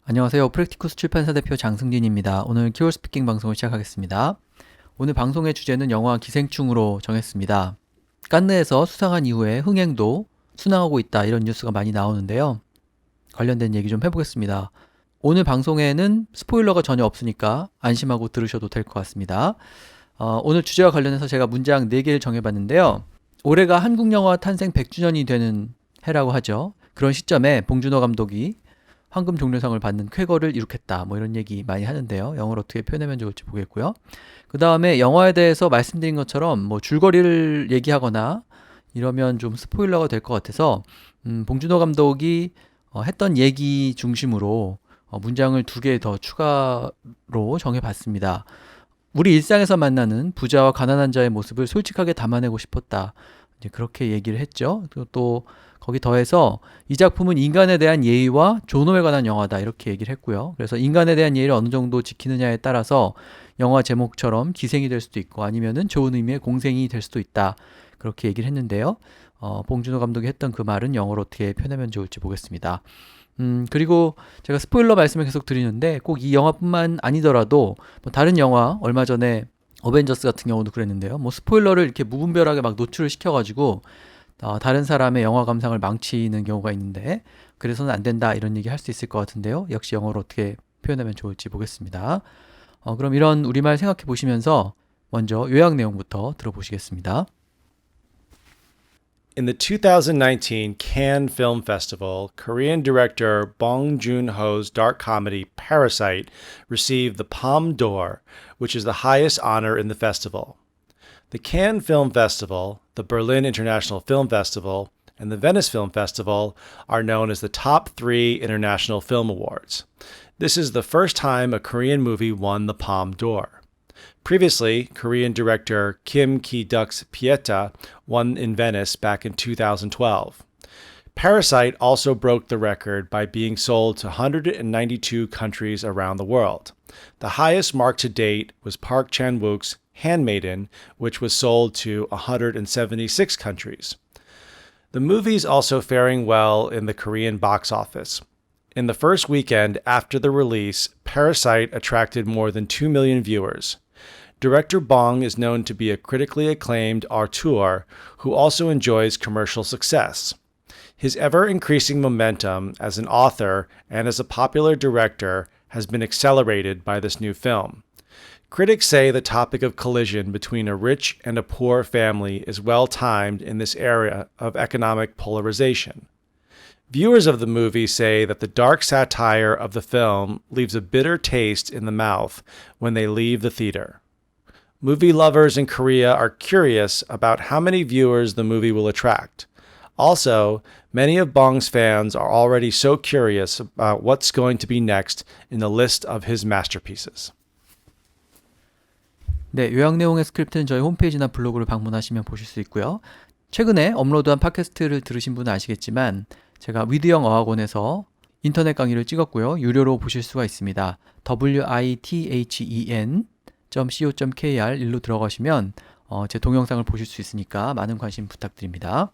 안녕하세요. 프랙티쿠스 출판사 대표 장승진입니다. 오늘 키워 스피킹 방송을 시작하겠습니다. 오늘 방송의 주제는 영화 기생충으로 정했습니다. 칸느에서 수상한 이후에 흥행도 순항하고 있다 이런 뉴스가 많이 나오는데요. 관련된 얘기 좀 해보겠습니다. 오늘 방송에는 스포일러가 전혀 없으니까 안심하고 들으셔도 될 것 같습니다. 오늘 주제와 관련해서 제가 문장 4개를 정해봤는데요. 올해가 한국 영화 탄생 100주년이 되는 해라고 하죠. 그런 시점에 봉준호 감독이 황금 종려상을 받는 쾌거를 이룩했다. 뭐 이런 얘기 많이 하는데요. 영어로 어떻게 표현하면 좋을지 보겠고요. 그 다음에 영화에 대해서 말씀드린 것처럼 뭐 줄거리를 얘기하거나 이러면 좀 스포일러가 될 것 같아서 봉준호 감독이 했던 얘기 중심으로 문장을 2개 더 추가로 정해봤습니다. 우리 일상에서 만나는 부자와 가난한 자의 모습을 솔직하게 담아내고 싶었다. 이제 그렇게 얘기를 했죠. 그리고 또 거기 더해서 이 작품은 인간에 대한 예의와 존엄에 관한 영화다 이렇게 얘기를 했고요. 그래서 인간에 대한 예의를 어느 정도 지키느냐에 따라서 영화 제목처럼 기생이 될 수도 있고 아니면은 좋은 의미의 공생이 될 수도 있다 그렇게 얘기를 했는데요. 봉준호 감독이 했던 그 말은 영어로 어떻게 표현하면 좋을지 보겠습니다. 그리고 제가 스포일러 말씀을 계속 드리는데 꼭 이 영화뿐만 아니더라도 뭐 다른 영화 얼마 전에 어벤져스 같은 경우도 그랬는데요. 뭐 스포일러를 이렇게 무분별하게 막 노출을 시켜가지고 다른 사람의 영화 감상을 망치는 경우가 있는데 그래서는 안 된다 이런 얘기 할 수 있을 것 같은데요. 역시 영어로 어떻게 표현하면 좋을지 보겠습니다. 그럼 이런 우리말 생각해 보시면서 먼저 요약 내용부터 들어보시겠습니다. In the 2019 Cannes Film Festival, Korean director Bong Joon-ho's dark comedy Parasite received the Palme d'Or, which is the highest honor in the festival. The Cannes Film Festival, the Berlin International Film Festival, and the Venice Film Festival are known as the top 3 international film awards. This is the first time a Korean movie won the Palme d'Or. Previously, Korean director Kim Ki-duk's Pieta won in Venice back in 2012. Parasite also broke the record by being sold to 192 countries around the world. The highest mark to date was Park Chan-wook's Handmaiden, which was sold to 176 countries. The movie is also faring well in the Korean box office. In the first weekend after the release, Parasite attracted more than 2 million viewers. Director Bong is known to be a critically acclaimed auteur who also enjoys commercial success. His ever-increasing momentum as an author and as a popular director has been accelerated by this new film. Critics say the topic of collision between a rich and a poor family is well-timed in this era of economic polarization. Viewers of the movie say that the dark satire of the film leaves a bitter taste in the mouth when they leave the theater. Movie lovers in Korea are curious about how many viewers the movie will attract. Also, many of Bong's fans are already so curious about what's going to be next in the list of his masterpieces. 네, 요약 내용의 스크립트는 저희 홈페이지나 블로그를 방문하시면 보실 수 있고요. 최근에 업로드한 팟캐스트를 들으신 분은 아시겠지만 제가 위드영 어학원에서 인터넷 강의를 찍었고요. 유료로 보실 수가 있습니다. withen.co.kr 일로 들어가시면 제 동영상을 보실 수 있으니까 많은 관심 부탁드립니다.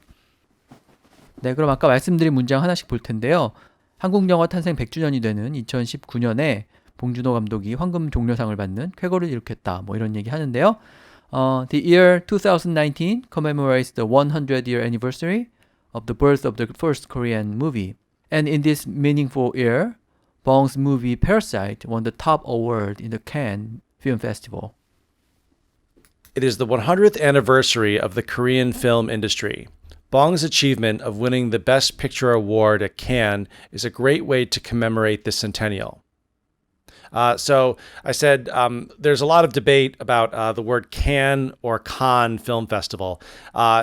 네, 그럼 아까 말씀드린 문장 하나씩 볼 텐데요. 한국 영화 탄생 100주년이 되는 2019년에 봉준호 감독이 황금 종려상을 받는 쾌거를 이룩했다. 뭐 이런 얘기 하는데요. The year 2019 commemorates the 100-year anniversary of the birth of the first Korean movie. And in this meaningful year, Bong's movie Parasite won the top award in the Cannes Film Festival. It is the 100th anniversary of the Korean film industry. Bong's achievement of winning the Best Picture award at Cannes is a great way to commemorate this centennial. So I said there's a lot of debate about the word Cannes or Cannes Film Festival.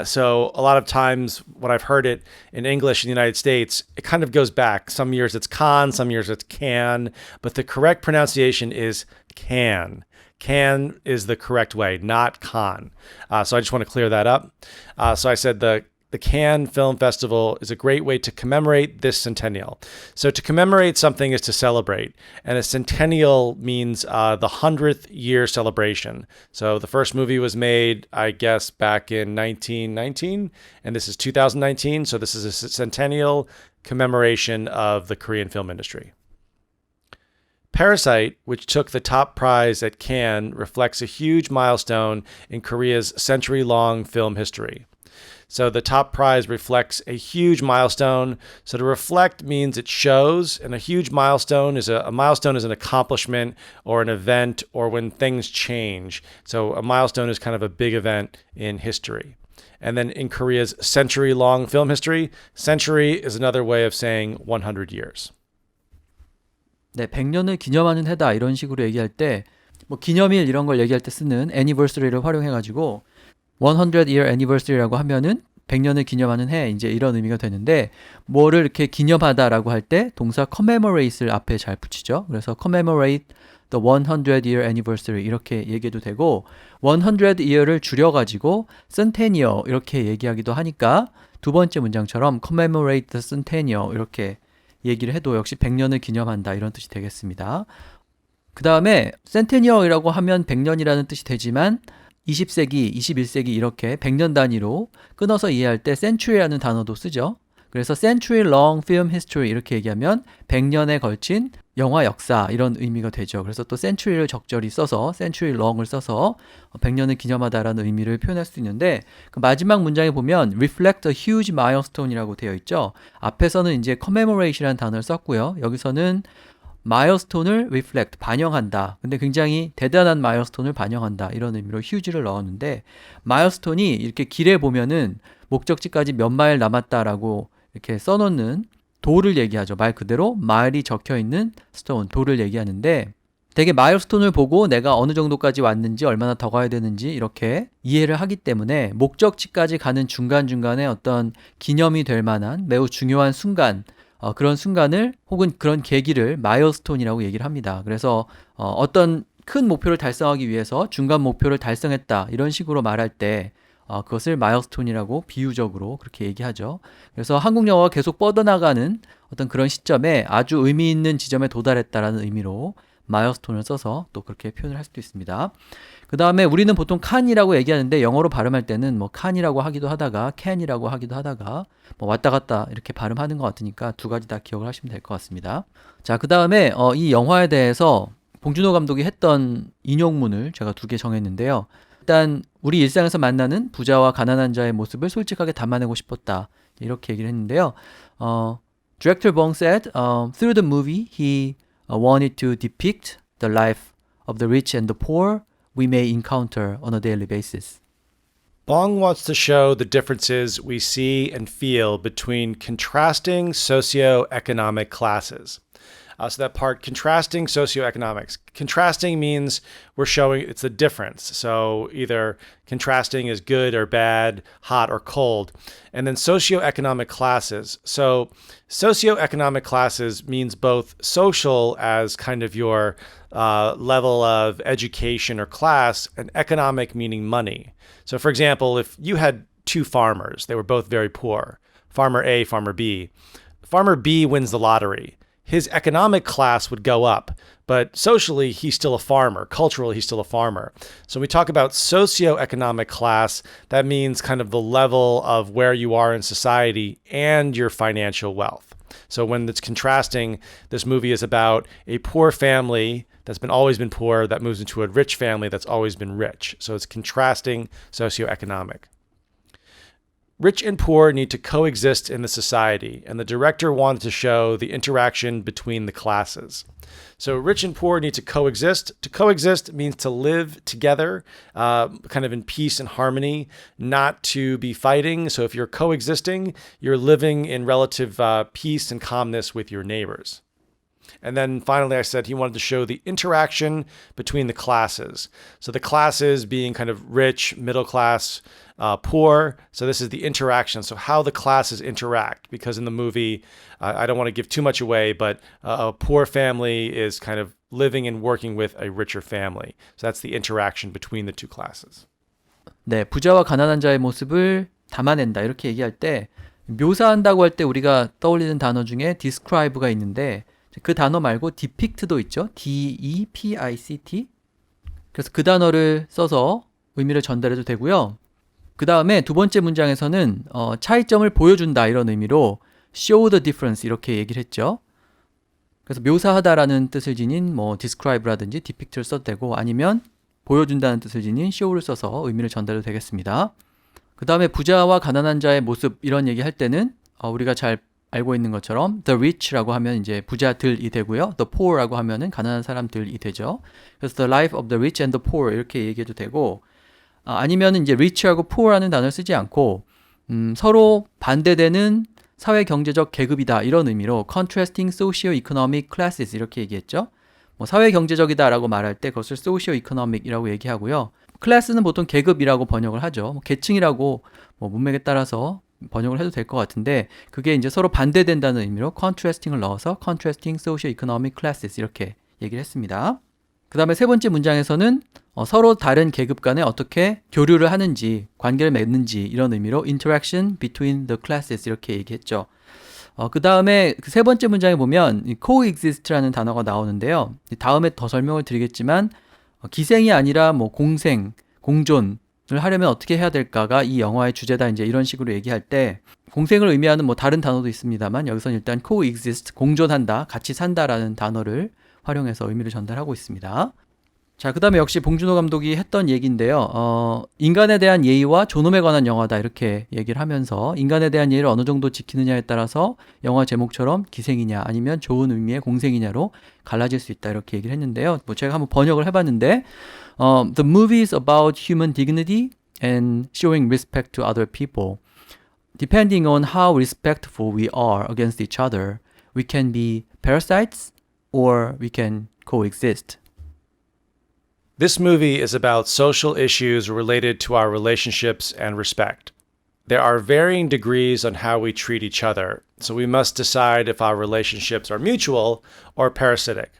So a lot of times when I've heard it in English in the United States, it kind of goes back. Some years it's Cannes, some years it's Cannes, but the correct pronunciation is Cannes. Cannes is the correct way, not Cannes. So I just want to clear that up. So I said the Cannes Film Festival is a great way to commemorate this centennial. So to commemorate something is to celebrate, and a centennial means the 100th year celebration. So the first movie was made, I guess, back in 1919, and this is 2019, so this is a centennial commemoration of the Korean film industry. Parasite, which took the top prize at Cannes, reflects a huge milestone in Korea's century-long film history. So the top prize reflects a huge milestone. So to reflect means it shows, and a huge milestone is a milestone is an accomplishment or an event or when things change. So a milestone is kind of a big event in history. And then in Korea's century-long film history, century is another way of saying 100 years. 네, 100년을 기념하는 해다 이런 식으로 얘기할 때 뭐 기념일 이런 걸 얘기할 때 쓰는 anniversary를 활용해 가지고 100 year anniversary라고 하면은 100년을 기념하는 해 이제 이런 의미가 되는데 뭐를 이렇게 기념하다라고 할 때 동사 commemorate를 앞에 잘 붙이죠. 그래서 commemorate the 100 year anniversary 이렇게 얘기해도 되고 100 year를 줄여 가지고 centennial 이렇게 얘기하기도 하니까 두 번째 문장처럼 commemorate the centennial 이렇게 얘기를 해도 역시 100년을 기념한다 이런 뜻이 되겠습니다. 그 다음에 센테니얼이라고 하면 100년이라는 뜻이 되지만 20세기, 21세기 이렇게 100년 단위로 끊어서 이해할 때 century라는 단어도 쓰죠. 그래서 century long film history 이렇게 얘기하면 100년에 걸친 영화 역사 이런 의미가 되죠. 그래서 또 century를 적절히 써서 century long을 써서 100년을 기념하다라는 의미를 표현할 수 있는데 그 마지막 문장에 보면 reflect a huge milestone이라고 되어 있죠. 앞에서는 이제 commemorate이라는 단어를 썼고요. 여기서는 milestone을 reflect, 반영한다. 근데 굉장히 대단한 milestone을 반영한다. 이런 의미로 huge를 넣었는데 milestone이 이렇게 길에 보면은 목적지까지 몇 마일 남았다라고 이렇게 써놓는 돌을 얘기하죠. 말 그대로 마일이 적혀있는 스톤, 돌을 얘기하는데 되게 마일스톤을 보고 내가 어느 정도까지 왔는지 얼마나 더 가야 되는지 이렇게 이해를 하기 때문에 목적지까지 가는 중간중간에 어떤 기념이 될 만한 매우 중요한 순간 그런 순간을 혹은 그런 계기를 마일스톤이라고 얘기를 합니다. 그래서 어떤 큰 목표를 달성하기 위해서 중간 목표를 달성했다 이런 식으로 말할 때 그것을 마일스톤이라고 비유적으로 그렇게 얘기하죠. 그래서 한국 영어가 계속 뻗어나가는 어떤 그런 시점에 아주 의미 있는 지점에 도달했다라는 의미로 마일스톤을 써서 또 그렇게 표현을 할 수도 있습니다. 그 다음에 우리는 보통 칸이라고 얘기하는데 영어로 발음할 때는 뭐 칸이라고 하기도 하다가 캔이라고 하기도 하다가 뭐 왔다 갔다 이렇게 발음하는 것 같으니까 두 가지 다 기억을 하시면 될 것 같습니다. 자, 그 다음에 이 영화에 대해서 봉준호 감독이 했던 인용문을 제가 두 개 정했는데요. 일단 우리 일상에서 만나는 부자와 가난한 자의 모습을 솔직하게 담아내고 싶었다. 이렇게 얘기를 했는데요. Director Bong said, through the movie, he wanted to depict the life of the rich and the poor we may encounter on a daily basis. Bong wants to show the differences we see and feel between contrasting socioeconomic classes. So that part, contrasting socioeconomics. Contrasting means we're showing it's a difference. So either contrasting is good or bad, hot or cold. And then socioeconomic classes. So socioeconomic classes means both social as kind of your level of education or class, and economic meaning money. So for example, if you had two farmers, they were both very poor, farmer A, farmer B. Farmer B wins the lottery. His economic class would go up, but socially, he's still a farmer. Culturally, he's still a farmer. So when we talk about socioeconomic class, that means kind of the level of where you are in society and your financial wealth. So when it's contrasting, this movie is about a poor family that's always been poor that moves into a rich family that's always been rich. So it's contrasting socioeconomic. Rich and poor need to coexist in the society, and the director wanted to show the interaction between the classes. So rich and poor need to coexist. To coexist means to live together, kind of in peace and harmony, not to be fighting. So if you're coexisting, you're living in relative peace and calmness with your neighbors. And then finally, I said he wanted to show the interaction between the classes. So the classes being kind of rich, middle class, poor. So this is the interaction. So how the classes interact, because in the movie, I don't want to give too much away, but a poor family is kind of living and working with a richer family. So that's the interaction between the two classes. 네, 부자와 가난한 자의 모습을 담아낸다 이렇게 얘기할 때 묘사한다고 할 때 우리가 떠올리는 단어 중에 describe가 있는데 그 단어 말고 depict도 있죠. D-E-P-I-C-T. 그래서 그 단어를 써서 의미를 전달해도 되고요. 그 다음에 두 번째 문장에서는 차이점을 보여준다 이런 의미로 show the difference 이렇게 얘기를 했죠. 그래서 묘사하다라는 뜻을 지닌 뭐 describe라든지 depict를 써도 되고 아니면 보여준다는 뜻을 지닌 show를 써서 의미를 전달해도 되겠습니다. 그 다음에 부자와 가난한 자의 모습 이런 얘기 할 때는 우리가 잘 알고 있는 것처럼 the rich라고 하면 이제 부자들이 되고요. the poor라고 하면은 가난한 사람들이 되죠. 그래서 the life of the rich and the poor 이렇게 얘기해도 되고 아니면은 이제 rich하고 poor라는 단어를 쓰지 않고 서로 반대되는 사회 경제적 계급이다 이런 의미로 contrasting socio-economic classes 이렇게 얘기했죠. 뭐 사회 경제적이다라고 말할 때 그것을 socio-economic이라고 얘기하고요. 클래스는 보통 계급이라고 번역을 하죠. 뭐 계층이라고 뭐 문맥에 따라서 번역을 해도 될 것 같은데 그게 이제 서로 반대된다는 의미로 contrasting을 넣어서 contrasting socio-economic classes 이렇게 얘기를 했습니다. 그 다음에 세 번째 문장에서는 서로 다른 계급 간에 어떻게 교류를 하는지 관계를 맺는지 이런 의미로 interaction between the classes 이렇게 얘기했죠. 그 다음에 그 세 번째 문장에 보면 coexist라는 단어가 나오는데요. 다음에 더 설명을 드리겠지만 기생이 아니라 뭐 공생, 공존을 하려면 어떻게 해야 될까가 이 영화의 주제다 이제 이런 식으로 얘기할 때 공생을 의미하는 뭐 다른 단어도 있습니다만 여기서는 일단 coexist, 공존한다, 같이 산다라는 단어를 활용해서 의미를 전달하고 있습니다. 자, 그 다음에 역시 봉준호 감독이 했던 얘기인데요. 인간에 대한 예의와 존엄에 관한 영화다 이렇게 얘기를 하면서 인간에 대한 예의를 어느 정도 지키느냐에 따라서 영화 제목처럼 기생이냐 아니면 좋은 의미의 공생이냐로 갈라질 수 있다 이렇게 얘기를 했는데요. 뭐 제가 한번 번역을 해봤는데 The movie is about human dignity and showing respect to other people. Depending on how respectful we are against each other, we can be parasites or we can coexist. This movie is about social issues related to our relationships and respect. There are varying degrees on how we treat each other, so we must decide if our relationships are mutual or parasitic.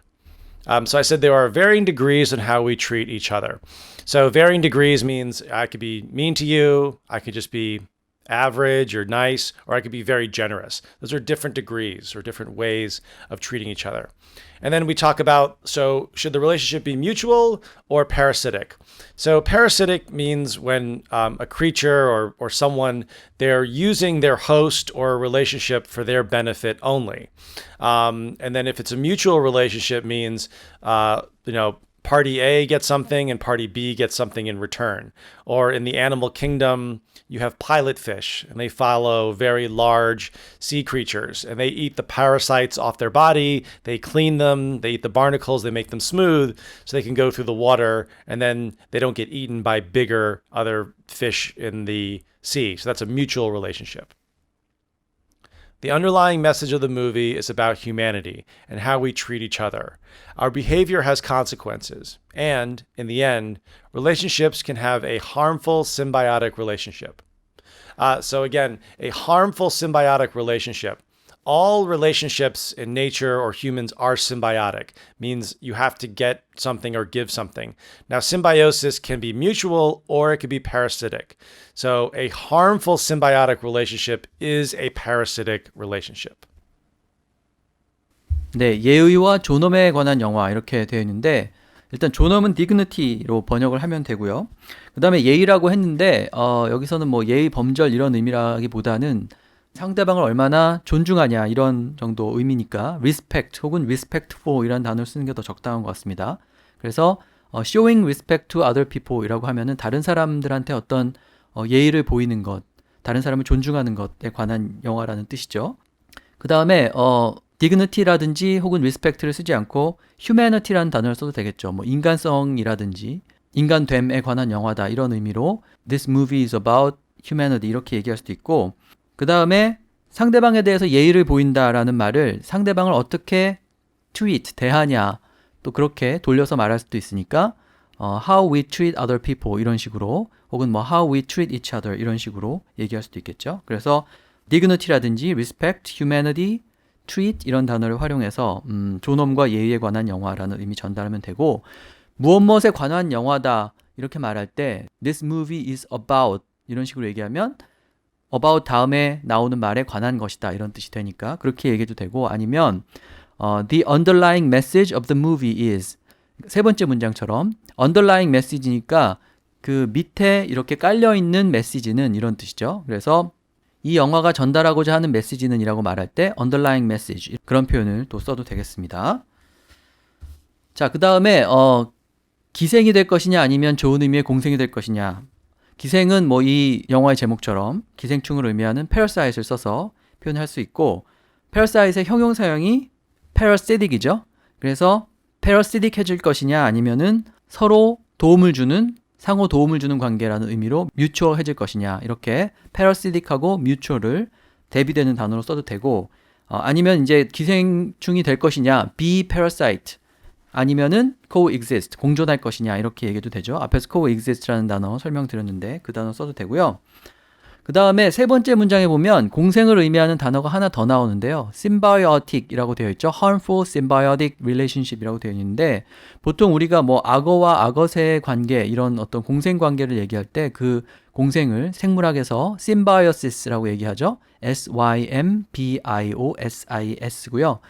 So I said there are varying degrees on how we treat each other. So varying degrees means I could be mean to you, I could just be average or nice, or I could be very generous. Those are different degrees or different ways of treating each other. And then we talk about, so should the relationship be mutual or parasitic? So parasitic means when a creature or someone, they're using their host or a relationship for their benefit only. And then if it's a mutual relationship means, party A gets something and party B gets something in return. Or in the animal kingdom, you have pilot fish and they follow very large sea creatures and they eat the parasites off their body, they clean them, they eat the barnacles, they make them smooth so they can go through the water and then they don't get eaten by bigger other fish in the sea. So that's a mutual relationship. The underlying message of the movie is about humanity and how we treat each other. Our behavior has consequences, and, in the end, relationships can have a harmful symbiotic relationship. So again, a harmful symbiotic relationship. All relationships in nature or humans are symbiotic, means you have to get something or give something. Now, symbiosis can be mutual or it can be parasitic. So a harmful symbiotic relationship is a parasitic relationship. 네, 예의와 존엄에 관한 영화 이렇게 되어 있는데 일단 존엄은 dignity로 번역을 하면 되고요. 그 다음에 예의라고 했는데 여기서는 뭐 예의 범절 이런 의미라기보다는 상대방을 얼마나 존중하냐 이런 정도 의미니까 respect 혹은 respectful 이란 단어를 쓰는 게 더 적당한 것 같습니다. 그래서 showing respect to other people 이라고 하면은 다른 사람들한테 어떤 예의를 보이는 것, 다른 사람을 존중하는 것에 관한 영화라는 뜻이죠. 그 다음에 dignity라든지 혹은 respect를 쓰지 않고 humanity라는 단어를 써도 되겠죠. 뭐 인간성이라든지 인간됨에 관한 영화다 이런 의미로 This movie is about humanity 이렇게 얘기할 수도 있고 그 다음에 상대방에 대해서 예의를 보인다라는 말을 상대방을 어떻게 treat, 대하냐 또 그렇게 돌려서 말할 수도 있으니까 how we treat other people 이런 식으로 혹은 뭐 how we treat each other 이런 식으로 얘기할 수도 있겠죠. 그래서 dignity라든지 respect, humanity, treat 이런 단어를 활용해서 존엄과 예의에 관한 영화라는 의미 전달하면 되고 무엇에 관한 영화다 이렇게 말할 때 this movie is about 이런 식으로 얘기하면 about 다음에 나오는 말에 관한 것이다 이런 뜻이 되니까 그렇게 얘기해도 되고 아니면 the underlying message of the movie is 세 번째 문장처럼 underlying message니까 그 밑에 이렇게 깔려있는 메시지는 이런 뜻이죠. 그래서 이 영화가 전달하고자 하는 메시지는 이라고 말할 때 underlying message 그런 표현을 또 써도 되겠습니다. 자, 그 다음에 기생이 될 것이냐 아니면 좋은 의미의 공생이 될 것이냐. 기생은 뭐 이 영화의 제목처럼 기생충을 의미하는 parasite을 써서 표현할 수 있고 parasite의 형용사형이 parasitic이죠. 그래서 parasitic해질 것이냐 아니면은 서로 도움을 주는 상호 도움을 주는 관계라는 의미로 mutual해질 것이냐 이렇게 parasitic하고 mutual을 대비되는 단어로 써도 되고 아니면 이제 기생충이 될 것이냐 be parasite 아니면은 coexist 공존할 것이냐 이렇게 얘기해도 되죠. 앞에서 coexist라는 단어 설명드렸는데 그 단어 써도 되고요. 그 다음에 세 번째 문장에 보면 공생을 의미하는 단어가 하나 더 나오는데요. symbiotic이라고 되어 있죠. harmful symbiotic relationship이라고 되어 있는데 보통 우리가 뭐 악어와 악어새의 관계 이런 어떤 공생 관계를 얘기할 때 그 공생을 생물학에서 symbiosis라고 얘기하죠. symbiossis고요.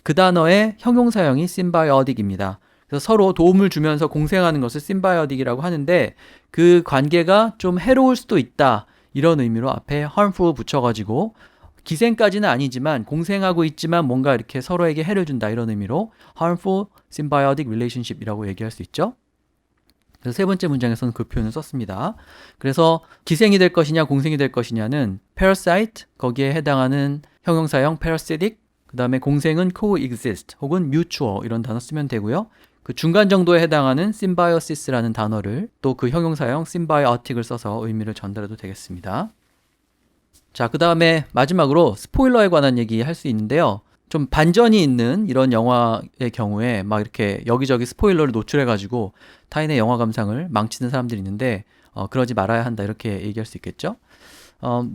그 단어의 형용사형이 symbiotic입니다. 그래서 서로 도움을 주면서 공생하는 것을 symbiotic이라고 하는데 그 관계가 좀 해로울 수도 있다. 이런 의미로 앞에 harmful 붙여가지고 기생까지는 아니지만 공생하고 있지만 뭔가 이렇게 서로에게 해를 준다 이런 의미로 harmful symbiotic relationship이라고 얘기할 수 있죠. 그래서 세 번째 문장에서는 그 표현을 썼습니다. 그래서 기생이 될 것이냐 공생이 될 것이냐는 parasite 거기에 해당하는 형용사형 parasitic 그 다음에 공생은 coexist 혹은 mutual 이런 단어 쓰면 되고요. 그 중간 정도에 해당하는 symbiosis라는 단어를 또 그 형용사형 symbiotic을 써서 의미를 전달해도 되겠습니다. 자, 그 다음에 마지막으로 스포일러에 관한 얘기 할 수 있는데요. 좀 반전이 있는 이런 영화의 경우에 막 이렇게 여기저기 스포일러를 노출해가지고 타인의 영화 감상을 망치는 사람들이 있는데 그러지 말아야 한다 이렇게 얘기할 수 있겠죠.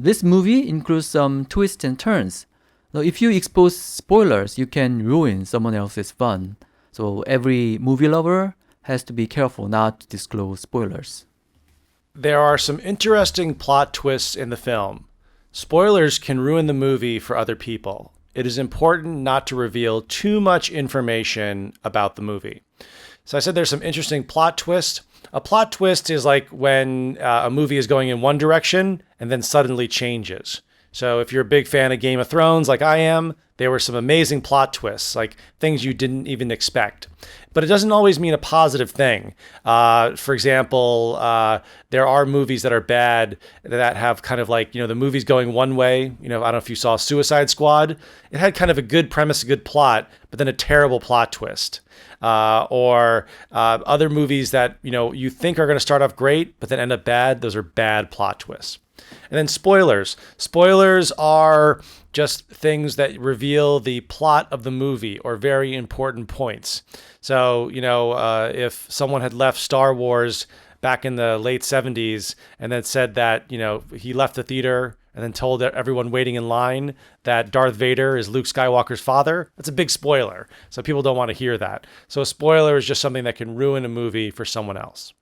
This movie includes some twists and turns. If you expose spoilers, you can ruin someone else's fun. So every movie lover has to be careful not to disclose spoilers. There are some interesting plot twists in the film. Spoilers can ruin the movie for other people. It is important not to reveal too much information about the movie. So I said there's some interesting plot twists. A plot twist is like when a movie is going in one direction and then suddenly changes. So if you're a big fan of Game of Thrones like I am, there were some amazing plot twists, like things you didn't even expect. But it doesn't always mean a positive thing. For example, there are movies that are bad that have kind of like, the movie's going one way. I don't know if you saw Suicide Squad. It had kind of a good premise, a good plot, but then a terrible plot twist. Or other movies that, you think are going to start off great, but then end up bad. Those are bad plot twists. And then spoilers. Spoilers are just things that reveal the plot of the movie or very important points. So, if someone had left Star Wars back in the late 70s and then said that, he left the theater and then told everyone waiting in line that Darth Vader is Luke Skywalker's father, that's a big spoiler. So people don't want to hear that. So a spoiler is just something that can ruin a movie for someone else.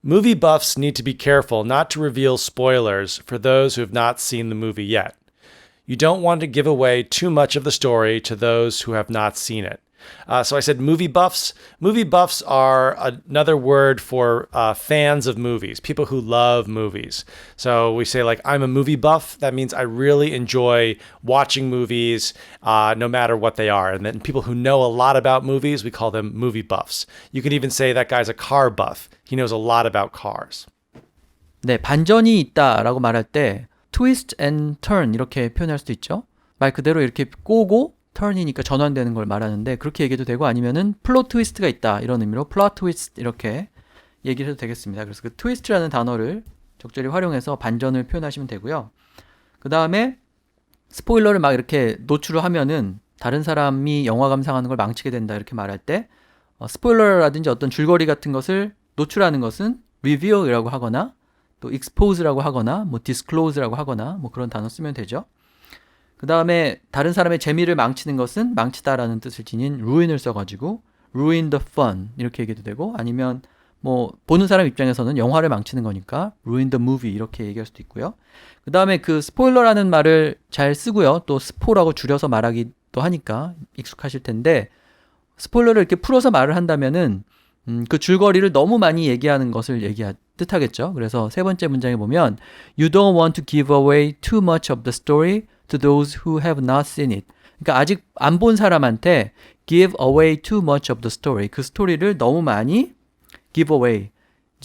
Movie buffs need to be careful not to reveal spoilers for those who have not seen the movie yet. You don't want to give away too much of the story to those who have not seen it. So I said movie buffs. Movie buffs are another word for fans of movies, people who love movies. So we say like, I'm a movie buff. That means I really enjoy watching movies no matter what they are. And then people who know a lot about movies, we call them movie buffs. You could even say that guy's a car buff. He knows a lot about cars. 네, 반전이 있다라고 말할 때 twist and turn 이렇게 표현할 수도 있죠. 말 그대로 이렇게 꼬고 turn이니까 전환되는 걸 말하는데 그렇게 얘기해도 되고 아니면은 플롯 트위스트가 있다 이런 의미로 플롯 트위스트 이렇게 얘기를 해도 되겠습니다. 그래서 그 트위스트라는 단어를 적절히 활용해서 반전을 표현하시면 되고요. 그 다음에 스포일러를 막 이렇게 노출을 하면은 다른 사람이 영화 감상하는 걸 망치게 된다 이렇게 말할 때 스포일러라든지 어떤 줄거리 같은 것을 노출하는 것은 reveal이라고 하거나 또 expose라고 하거나 뭐 disclose라고 하거나 뭐 그런 단어 쓰면 되죠. 그 다음에 다른 사람의 재미를 망치는 것은 망치다라는 뜻을 지닌 ruin을 써가지고 ruin the fun 이렇게 얘기도 되고 아니면 뭐 보는 사람 입장에서는 영화를 망치는 거니까 ruin the movie 이렇게 얘기할 수도 있고요. 그 다음에 그 스포일러라는 말을 잘 쓰고요. 또 스포라고 줄여서 말하기도 하니까 익숙하실 텐데 스포일러를 이렇게 풀어서 말을 한다면은 그 줄거리를 너무 많이 얘기하는 것을 얘기할 뜻하겠죠. 그래서 세 번째 문장에 보면 You don't want to give away too much of the story to those who have not seen it. 그러니까 아직 안 본 사람한테 give away too much of the story. 그 스토리를 너무 많이 give away.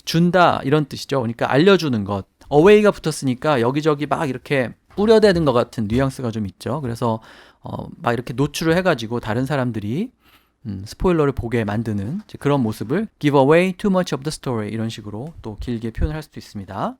준다 이런 뜻이죠. 그러니까 알려주는 것. away가 붙었으니까 여기저기 막 이렇게 뿌려대는 것 같은 뉘앙스가 좀 있죠. 그래서 막 이렇게 노출을 해가지고 다른 사람들이 스포일러를 보게 만드는 그런 모습을 give away too much of the story 이런 식으로 또 길게 표현을 할 수도 있습니다.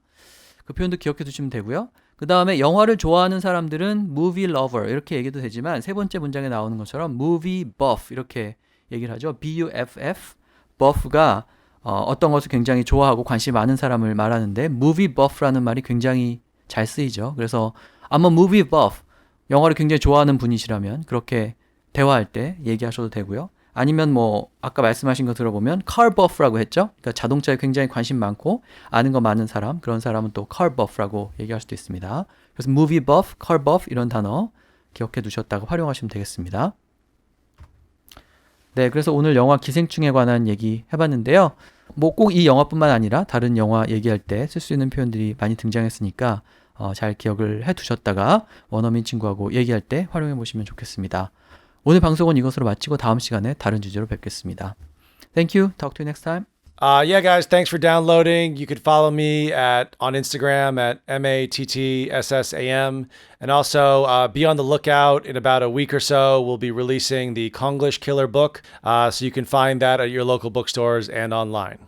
그 표현도 기억해 두시면 되고요. 그 다음에 영화를 좋아하는 사람들은 movie lover 이렇게 얘기도 되지만 세 번째 문장에 나오는 것처럼 movie buff 이렇게 얘기를 하죠. buff, buff가 어떤 것을 굉장히 좋아하고 관심이 많은 사람을 말하는데 movie buff라는 말이 굉장히 잘 쓰이죠. 그래서 I'm a movie buff, 영화를 굉장히 좋아하는 분이시라면 그렇게 대화할 때 얘기하셔도 되고요. 아니면 뭐 아까 말씀하신 거 들어보면 car buff라고 했죠. 그러니까 자동차에 굉장히 관심 많고 아는 거 많은 사람, 그런 사람은 또 car buff라고 얘기할 수도 있습니다. 그래서 movie buff, car buff 이런 단어 기억해 두셨다가 활용하시면 되겠습니다. 네, 그래서 오늘 영화 기생충에 관한 얘기 해봤는데요. 뭐 꼭 이 영화뿐만 아니라 다른 영화 얘기할 때 쓸 수 있는 표현들이 많이 등장했으니까 잘 기억을 해 두셨다가 원어민 친구하고 얘기할 때 활용해 보시면 좋겠습니다. 오늘 방송은 이것으로 마치고 다음 시간에 다른 주제로 뵙겠습니다. Thank you. Talk to you next time. Yeah, guys, thanks for downloading. You could follow me on Instagram at MATTSSAM. And also be on the lookout. In about a week or so, we'll be releasing the Konglish Killer book. So you can find that at your local bookstores and online.